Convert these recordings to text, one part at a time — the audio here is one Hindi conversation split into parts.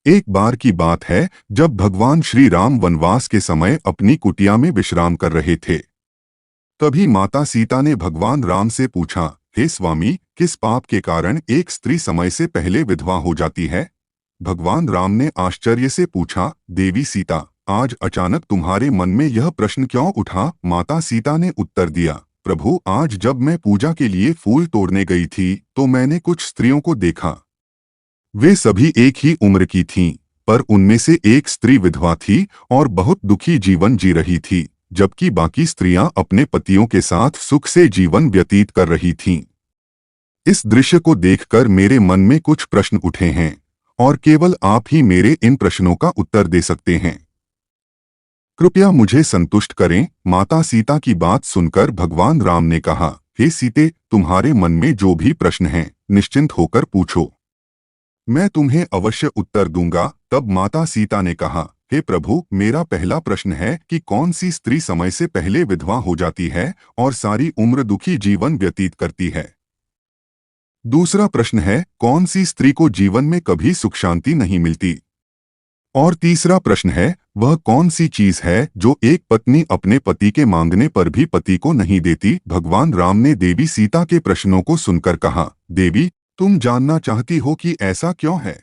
एक बार की बात है जब भगवान श्री राम वनवास के समय अपनी कुटिया में विश्राम कर रहे थे। तभी माता सीता ने भगवान राम से पूछा, हे स्वामी, किस पाप के कारण एक स्त्री समय से पहले विधवा हो जाती है? भगवान राम ने आश्चर्य से पूछा, देवी सीता, आज अचानक तुम्हारे मन में यह प्रश्न क्यों उठा? माता सीता ने उत्तर दिया, प्रभु, आज जब मैं पूजा के लिए फूल तोड़ने गई थी तो मैंने कुछ स्त्रियों को देखा। वे सभी एक ही उम्र की थीं, पर उनमें से एक स्त्री विधवा थी और बहुत दुखी जीवन जी रही थी, जबकि बाकी स्त्रियां अपने पतियों के साथ सुख से जीवन व्यतीत कर रही थीं। इस दृश्य को देखकर मेरे मन में कुछ प्रश्न उठे हैं और केवल आप ही मेरे इन प्रश्नों का उत्तर दे सकते हैं। कृपया मुझे संतुष्ट करें। माता सीता की बात सुनकर भगवान राम ने कहा, हे सीते, तुम्हारे मन में जो भी प्रश्न हैं, निश्चिंत होकर पूछो, मैं तुम्हें अवश्य उत्तर दूंगा। तब माता सीता ने कहा, हे प्रभु, मेरा पहला प्रश्न है कि कौन सी स्त्री समय से पहले विधवा हो जाती है और सारी उम्र दुखी जीवन व्यतीत करती है? दूसरा प्रश्न है, कौन सी स्त्री को जीवन में कभी सुख शांति नहीं मिलती? और तीसरा प्रश्न है, वह कौन सी चीज है जो एक पत्नी अपने पति के मांगने पर भी पति को नहीं देती? भगवान राम ने देवी सीता के प्रश्नों को सुनकर कहा, देवी, तुम जानना चाहती हो कि ऐसा क्यों है?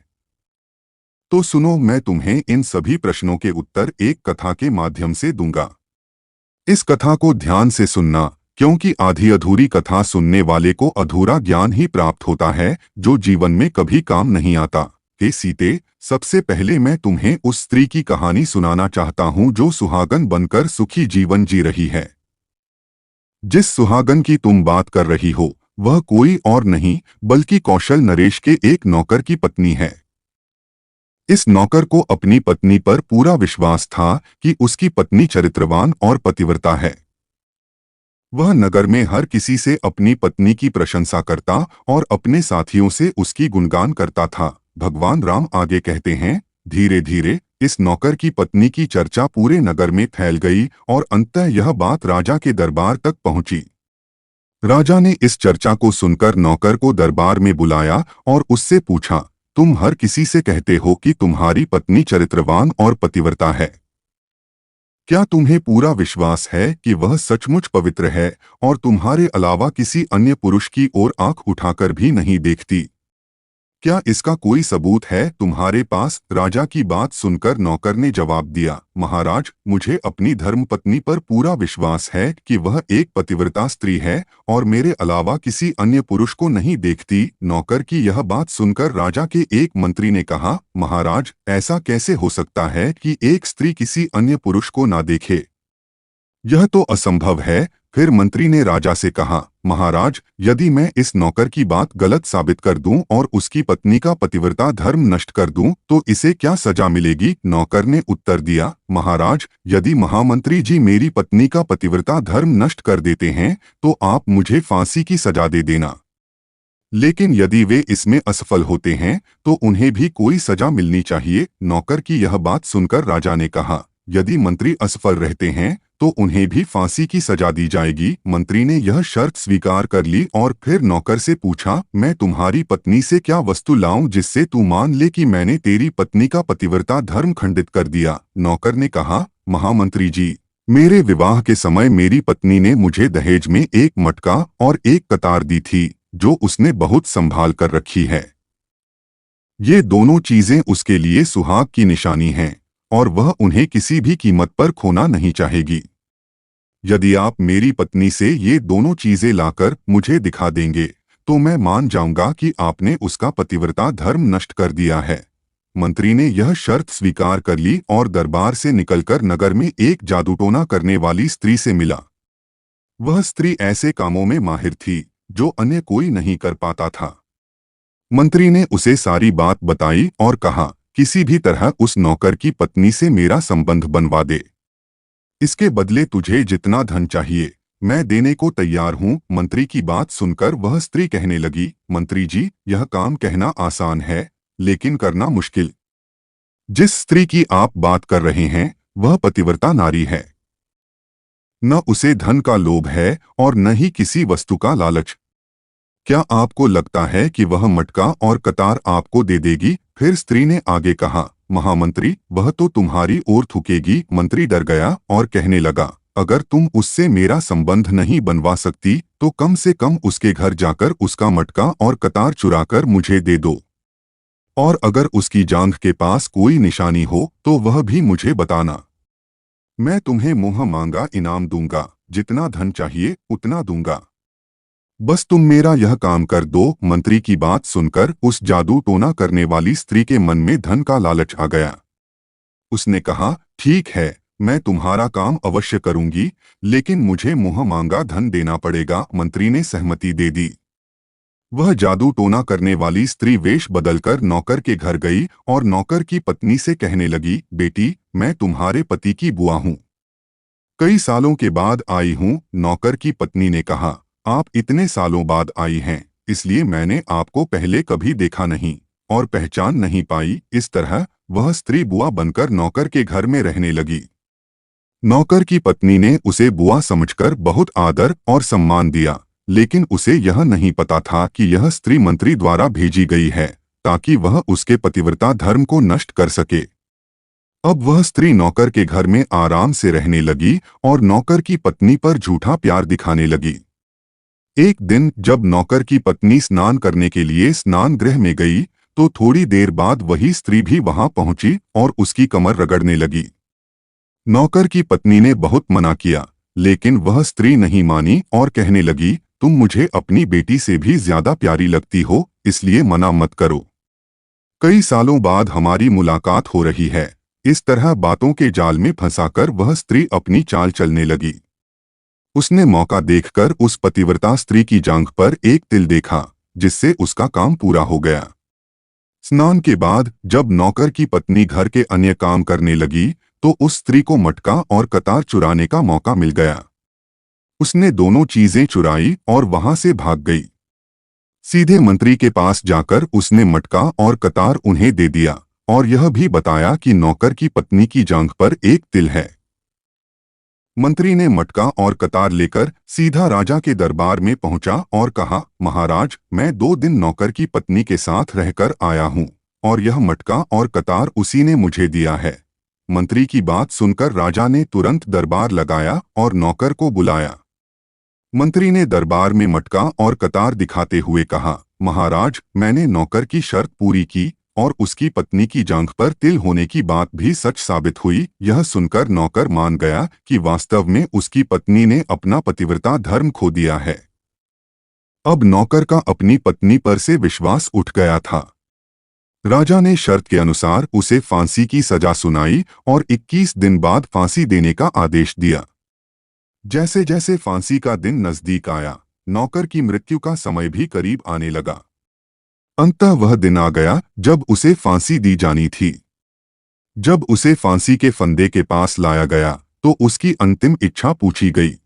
तो सुनो, मैं तुम्हें इन सभी प्रश्नों के उत्तर एक कथा के माध्यम से दूंगा। इस कथा को ध्यान से सुनना, क्योंकि आधी अधूरी कथा सुनने वाले को अधूरा ज्ञान ही प्राप्त होता है जो जीवन में कभी काम नहीं आता। हे सीते, सबसे पहले मैं तुम्हें उस स्त्री की कहानी सुनाना चाहता हूँ जो सुहागन बनकर सुखी जीवन जी रही है। जिस सुहागन की तुम बात कर रही हो वह कोई और नहीं बल्कि कौशल नरेश के एक नौकर की पत्नी है। इस नौकर को अपनी पत्नी पर पूरा विश्वास था कि उसकी पत्नी चरित्रवान और पतिव्रता है। वह नगर में हर किसी से अपनी पत्नी की प्रशंसा करता और अपने साथियों से उसकी गुणगान करता था। भगवान राम आगे कहते हैं, धीरे धीरे इस नौकर की पत्नी की चर्चा पूरे नगर में फैल गई और अंततः यह बात राजा के दरबार तक पहुंची। राजा ने इस चर्चा को सुनकर नौकर को दरबार में बुलाया और उससे पूछा, तुम हर किसी से कहते हो कि तुम्हारी पत्नी चरित्रवान और पतिव्रता है। क्या तुम्हें पूरा विश्वास है कि वह सचमुच पवित्र है और तुम्हारे अलावा किसी अन्य पुरुष की ओर आंख उठाकर भी नहीं देखती? क्या इसका कोई सबूत है तुम्हारे पास? राजा की बात सुनकर नौकर ने जवाब दिया, महाराज, मुझे अपनी धर्मपत्नी पर पूरा विश्वास है कि वह एक पतिव्रता स्त्री है और मेरे अलावा किसी अन्य पुरुष को नहीं देखती। नौकर की यह बात सुनकर राजा के एक मंत्री ने कहा, महाराज, ऐसा कैसे हो सकता है कि एक स्त्री किसी अन्य पुरुष को ना देखे? यह तो असंभव है। फिर मंत्री ने राजा से कहा, महाराज, यदि मैं इस नौकर की बात गलत साबित कर दूं और उसकी पत्नी का पतिव्रता धर्म नष्ट कर दूं तो इसे क्या सजा मिलेगी? नौकर ने उत्तर दिया, महाराज, यदि महामंत्री जी मेरी पत्नी का पतिव्रता धर्म नष्ट कर देते हैं तो आप मुझे फांसी की सजा दे देना, लेकिन यदि वे इसमें असफल होते हैं तो उन्हें भी कोई सजा मिलनी चाहिए। नौकर की यह बात सुनकर राजा ने कहा, यदि मंत्री असफल रहते हैं तो उन्हें भी फांसी की सजा दी जाएगी। मंत्री ने यह शर्त स्वीकार कर ली और फिर नौकर से पूछा, मैं तुम्हारी पत्नी से क्या वस्तु लाऊं जिससे तू मान ले कि मैंने तेरी पत्नी का पतिव्रता धर्म खंडित कर दिया? नौकर ने कहा, महामंत्री जी, मेरे विवाह के समय मेरी पत्नी ने मुझे दहेज में एक मटका और एक कतार दी थी जो उसने बहुत संभाल कर रखी है। ये दोनों चीजें उसके लिए सुहाग की निशानी हैं और वह उन्हें किसी भी कीमत पर खोना नहीं चाहेगी। यदि आप मेरी पत्नी से ये दोनों चीजें लाकर मुझे दिखा देंगे तो मैं मान जाऊंगा कि आपने उसका पतिव्रता धर्म नष्ट कर दिया है। मंत्री ने यह शर्त स्वीकार कर ली और दरबार से निकलकर नगर में एक जादूटोना करने वाली स्त्री से मिला। वह स्त्री ऐसे कामों में माहिर थी जो अन्य कोई नहीं कर पाता था। मंत्री ने उसे सारी बात बताई और कहा, किसी भी तरह उस नौकर की पत्नी से मेरा संबंध बनवा दे। इसके बदले तुझे जितना धन चाहिए मैं देने को तैयार हूँ। मंत्री की बात सुनकर वह स्त्री कहने लगी, मंत्री जी, यह काम कहना आसान है लेकिन करना मुश्किल। जिस स्त्री की आप बात कर रहे हैं वह पतिव्रता नारी है। न उसे धन का लोभ है और न ही किसी वस्तु का लालच। क्या आपको लगता है कि वह मटका और कतार आपको दे देगी? फिर स्त्री ने आगे कहा, महामंत्री, वह तो तुम्हारी ओर थूकेगी। मंत्री डर गया और कहने लगा, अगर तुम उससे मेरा संबंध नहीं बनवा सकती तो कम से कम उसके घर जाकर उसका मटका और कतार चुराकर मुझे दे दो, और अगर उसकी जांघ के पास कोई निशानी हो तो वह भी मुझे बताना। मैं तुम्हें मुंह मांगा इनाम दूंगा, जितना धन चाहिए उतना दूंगा। बस तुम मेरा यह काम कर दो। मंत्री की बात सुनकर उस जादू टोना करने वाली स्त्री के मन में धन का लालच आ गया। उसने कहा, ठीक है, मैं तुम्हारा काम अवश्य करूंगी, लेकिन मुझे मुंह मांगा धन देना पड़ेगा। मंत्री ने सहमति दे दी। वह जादू टोना करने वाली स्त्री वेश बदलकर नौकर के घर गई और नौकर की पत्नी से कहने लगी, बेटी, मैं तुम्हारे पति की बुआ हूँ, कई सालों के बाद आई हूँ। नौकर की पत्नी ने कहा, आप इतने सालों बाद आई हैं, इसलिए मैंने आपको पहले कभी देखा नहीं और पहचान नहीं पाई। इस तरह वह स्त्री बुआ बनकर नौकर के घर में रहने लगी। नौकर की पत्नी ने उसे बुआ समझकर बहुत आदर और सम्मान दिया, लेकिन उसे यह नहीं पता था कि यह स्त्री मंत्री द्वारा भेजी गई है ताकि वह उसके पतिव्रता धर्म को नष्ट कर सके। अब वह स्त्री नौकर के घर में आराम से रहने लगी और नौकर की पत्नी पर झूठा प्यार दिखाने लगी। एक दिन जब नौकर की पत्नी स्नान करने के लिए स्नान गृह में गई तो थोड़ी देर बाद वही स्त्री भी वहां पहुंची और उसकी कमर रगड़ने लगी। नौकर की पत्नी ने बहुत मना किया, लेकिन वह स्त्री नहीं मानी और कहने लगी, तुम मुझे अपनी बेटी से भी ज्यादा प्यारी लगती हो, इसलिए मना मत करो। कई सालों बाद हमारी मुलाकात हो रही है। इस तरह बातों के जाल में फंसाकर वह स्त्री अपनी चाल चलने लगी। उसने मौका देखकर उस पतिव्रता स्त्री की जांघ पर एक तिल देखा, जिससे उसका काम पूरा हो गया। स्नान के बाद जब नौकर की पत्नी घर के अन्य काम करने लगी तो उस स्त्री को मटका और कतार चुराने का मौका मिल गया। उसने दोनों चीजें चुराई और वहां से भाग गई। सीधे मंत्री के पास जाकर उसने मटका और कतार उन्हें दे दिया और यह भी बताया कि नौकर की पत्नी की जांघ पर एक तिल है। मंत्री ने मटका और कतार लेकर सीधा राजा के दरबार में पहुंचा और कहा, महाराज, मैं 2 दिन नौकर की पत्नी के साथ रहकर आया हूं और यह मटका और कतार उसी ने मुझे दिया है। मंत्री की बात सुनकर राजा ने तुरंत दरबार लगाया और नौकर को बुलाया। मंत्री ने दरबार में मटका और कतार दिखाते हुए कहा, महाराज, मैंने नौकर की शर्त पूरी की और उसकी पत्नी की जांघ पर तिल होने की बात भी सच साबित हुई। यह सुनकर नौकर मान गया कि वास्तव में उसकी पत्नी ने अपना पतिव्रता धर्म खो दिया है। अब नौकर का अपनी पत्नी पर से विश्वास उठ गया था। राजा ने शर्त के अनुसार उसे फांसी की सजा सुनाई और 21 दिन बाद फांसी देने का आदेश दिया। जैसे जैसे फांसी का दिन नजदीक आया, नौकर की मृत्यु का समय भी करीब आने लगा। अंततः वह दिन आ गया जब उसे फांसी दी जानी थी। जब उसे फांसी के फंदे के पास लाया गया तो उसकी अंतिम इच्छा पूछी गई।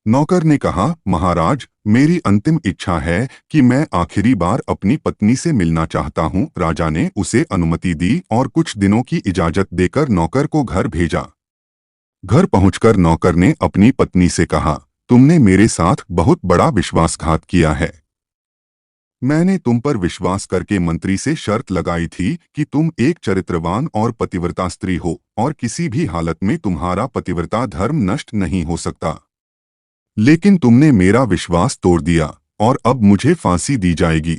नौकर ने कहा, महाराज, मेरी अंतिम इच्छा है कि मैं आखिरी बार अपनी पत्नी से मिलना चाहता हूं। राजा ने उसे अनुमति दी और कुछ दिनों की इजाजत देकर नौकर को घर भेजा। घर पहुंचकर नौकर ने अपनी पत्नी से कहा, तुमने मेरे साथ बहुत बड़ा विश्वासघात किया है। मैंने तुम पर विश्वास करके मंत्री से शर्त लगाई थी कि तुम एक चरित्रवान और पतिव्रता स्त्री हो और किसी भी हालत में तुम्हारा पतिव्रता धर्म नष्ट नहीं हो सकता। लेकिन तुमने मेरा विश्वास तोड़ दिया और अब मुझे फांसी दी जाएगी।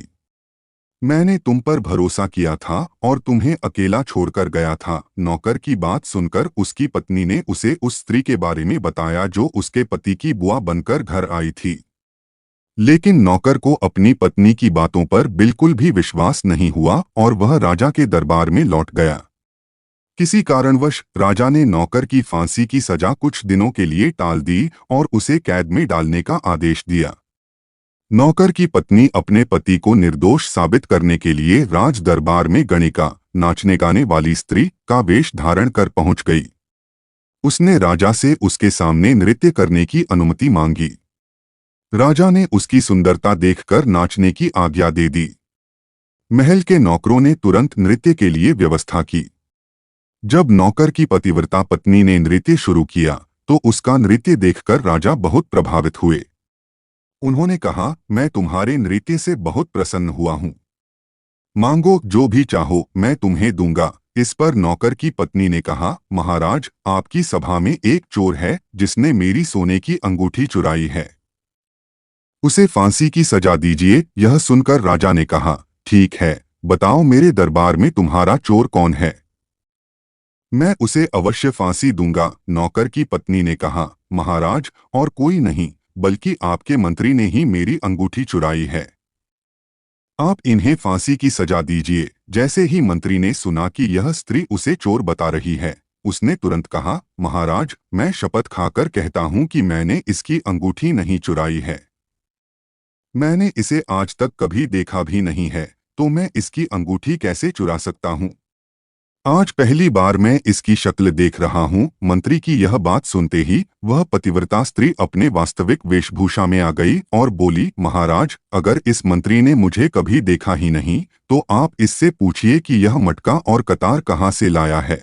मैंने तुम पर भरोसा किया था और तुम्हें अकेला छोड़कर गया था। नौकर की बात सुनकर उसकी पत्नी ने उसे उस स्त्री के बारे में बताया जो उसके पति की बुआ बनकर घर आई थी। लेकिन नौकर को अपनी पत्नी की बातों पर बिल्कुल भी विश्वास नहीं हुआ और वह राजा के दरबार में लौट गया। किसी कारणवश राजा ने नौकर की फांसी की सजा कुछ दिनों के लिए टाल दी और उसे कैद में डालने का आदेश दिया। नौकर की पत्नी अपने पति को निर्दोष साबित करने के लिए राज दरबार में गणिका, नाचने गाने वाली स्त्री का वेश धारण कर पहुंच गई। उसने राजा से उसके सामने नृत्य करने की अनुमति मांगी। राजा ने उसकी सुंदरता देखकर नाचने की आज्ञा दे दी। महल के नौकरों ने तुरंत नृत्य के लिए व्यवस्था की। जब नौकर की पतिव्रता पत्नी ने नृत्य शुरू किया तो उसका नृत्य देखकर राजा बहुत प्रभावित हुए। उन्होंने कहा, मैं तुम्हारे नृत्य से बहुत प्रसन्न हुआ हूं। मांगो जो भी चाहो मैं तुम्हें दूंगा। इस पर नौकर की पत्नी ने कहा, महाराज, आपकी सभा में एक चोर है जिसने मेरी सोने की अंगूठी चुराई है। उसे फांसी की सजा दीजिए। यह सुनकर राजा ने कहा, ठीक है, बताओ मेरे दरबार में तुम्हारा चोर कौन है, मैं उसे अवश्य फांसी दूंगा। नौकर की पत्नी ने कहा, महाराज, और कोई नहीं बल्कि आपके मंत्री ने ही मेरी अंगूठी चुराई है, आप इन्हें फांसी की सजा दीजिए। जैसे ही मंत्री ने सुना कि यह स्त्री उसे चोर बता रही है, उसने तुरंत कहा, महाराज, मैं शपथ खाकर कहता हूं कि मैंने इसकी अंगूठी नहीं चुराई है, मैंने इसे आज तक कभी देखा भी नहीं है, तो मैं इसकी अंगूठी कैसे चुरा सकता हूं? आज पहली बार मैं इसकी शक्ल देख रहा हूं। मंत्री की यह बात सुनते ही वह पतिव्रता स्त्री अपने वास्तविक वेशभूषा में आ गई और बोली, महाराज, अगर इस मंत्री ने मुझे कभी देखा ही नहीं तो आप इससे पूछिए कि यह मटका और कतार कहाँ से लाया है।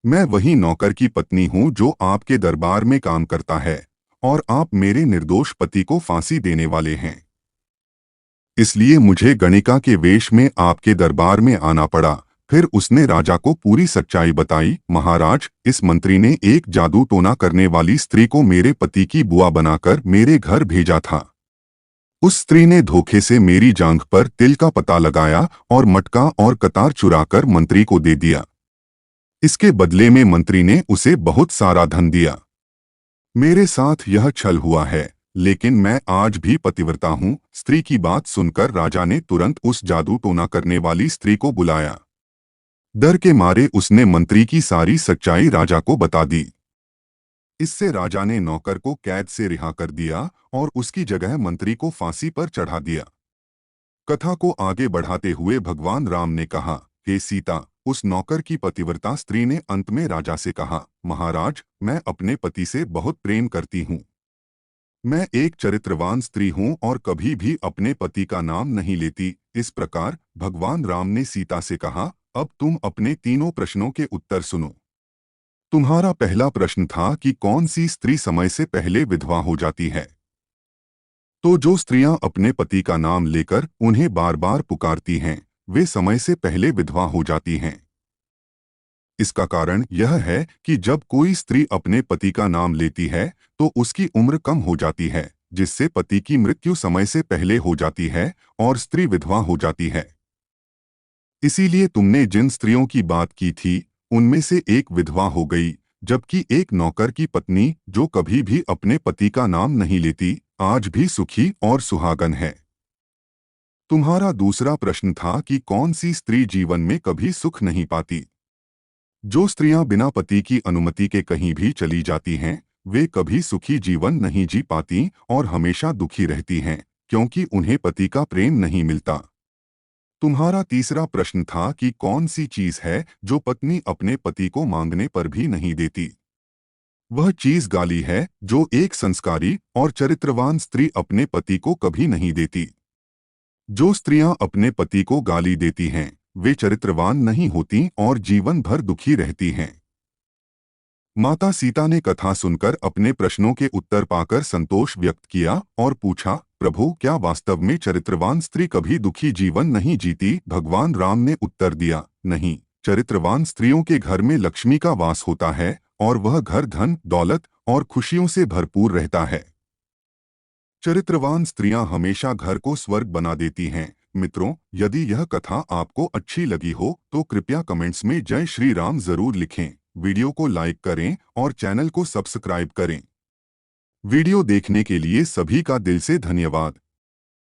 मैं वही नौकर की पत्नी हूं जो आपके दरबार में काम करता है, और आप मेरे निर्दोष पति को फांसी देने वाले हैं, इसलिए मुझे गणिका के वेश में आपके दरबार में आना पड़ा। फिर उसने राजा को पूरी सच्चाई बताई। महाराज, इस मंत्री ने एक जादू टोना करने वाली स्त्री को मेरे पति की बुआ बनाकर मेरे घर भेजा था। उस स्त्री ने धोखे से मेरी जांघ पर तिल का पता लगाया और मटका और कतार चुराकर मंत्री को दे दिया। इसके बदले में मंत्री ने उसे बहुत सारा धन दिया। मेरे साथ यह छल हुआ है, लेकिन मैं आज भी पतिव्रता हूँ। स्त्री की बात सुनकर राजा ने तुरंत उस जादू टोना करने वाली स्त्री को बुलाया। डर के मारे उसने मंत्री की सारी सच्चाई राजा को बता दी। इससे राजा ने नौकर को कैद से रिहा कर दिया और उसकी जगह मंत्री को फांसी पर चढ़ा दिया। कथा को आगे बढ़ाते हुए भगवान राम ने कहा, हे सीता, उस नौकर की पतिव्रता स्त्री ने अंत में राजा से कहा, महाराज, मैं अपने पति से बहुत प्रेम करती हूँ, मैं एक चरित्रवान स्त्री हूँ और कभी भी अपने पति का नाम नहीं लेती। इस प्रकार भगवान राम ने सीता से कहा, अब तुम अपने तीनों प्रश्नों के उत्तर सुनो। तुम्हारा पहला प्रश्न था कि कौन सी स्त्री समय से पहले विधवा हो जाती है। तो जो स्त्रियां अपने पति का नाम लेकर उन्हें बार बार पुकारती हैं, वे समय से पहले विधवा हो जाती हैं। इसका कारण यह है कि जब कोई स्त्री अपने पति का नाम लेती है तो उसकी उम्र कम हो जाती है, जिससे पति की मृत्यु समय से पहले हो जाती है और स्त्री विधवा हो जाती है। इसीलिए तुमने जिन स्त्रियों की बात की थी, उनमें से एक विधवा हो गई, जबकि एक नौकर की पत्नी जो कभी भी अपने पति का नाम नहीं लेती, आज भी सुखी और सुहागन है। तुम्हारा दूसरा प्रश्न था कि कौन सी स्त्री जीवन में कभी सुख नहीं पाती। जो स्त्रियां बिना पति की अनुमति के कहीं भी चली जाती हैं, वे कभी सुखी जीवन नहीं जी पाती और हमेशा दुखी रहती हैं, क्योंकि उन्हें पति का प्रेम नहीं मिलता। तुम्हारा तीसरा प्रश्न था कि कौन सी चीज है जो पत्नी अपने पति को मांगने पर भी नहीं देती। वह चीज गाली है जो एक संस्कारी और चरित्रवान स्त्री अपने पति को कभी नहीं देती। जो स्त्रियां अपने पति को गाली देती हैं, वे चरित्रवान नहीं होती और जीवन भर दुखी रहती हैं। माता सीता ने कथा सुनकर अपने प्रश्नों के उत्तर पाकर संतोष व्यक्त किया और पूछा, प्रभु, क्या वास्तव में चरित्रवान स्त्री कभी दुखी जीवन नहीं जीती? भगवान राम ने उत्तर दिया, नहीं, चरित्रवान स्त्रियों के घर में लक्ष्मी का वास होता है और वह घर धन, दौलत और खुशियों से भरपूर रहता है। चरित्रवान स्त्रियां हमेशा घर को स्वर्ग बना देती हैं। मित्रों, यदि यह कथा आपको अच्छी लगी हो तो कृपया कमेंट्स में जय श्री राम जरूर लिखें। वीडियो को लाइक करें और चैनल को सब्सक्राइब करें। वीडियो देखने के लिए सभी का दिल से धन्यवाद।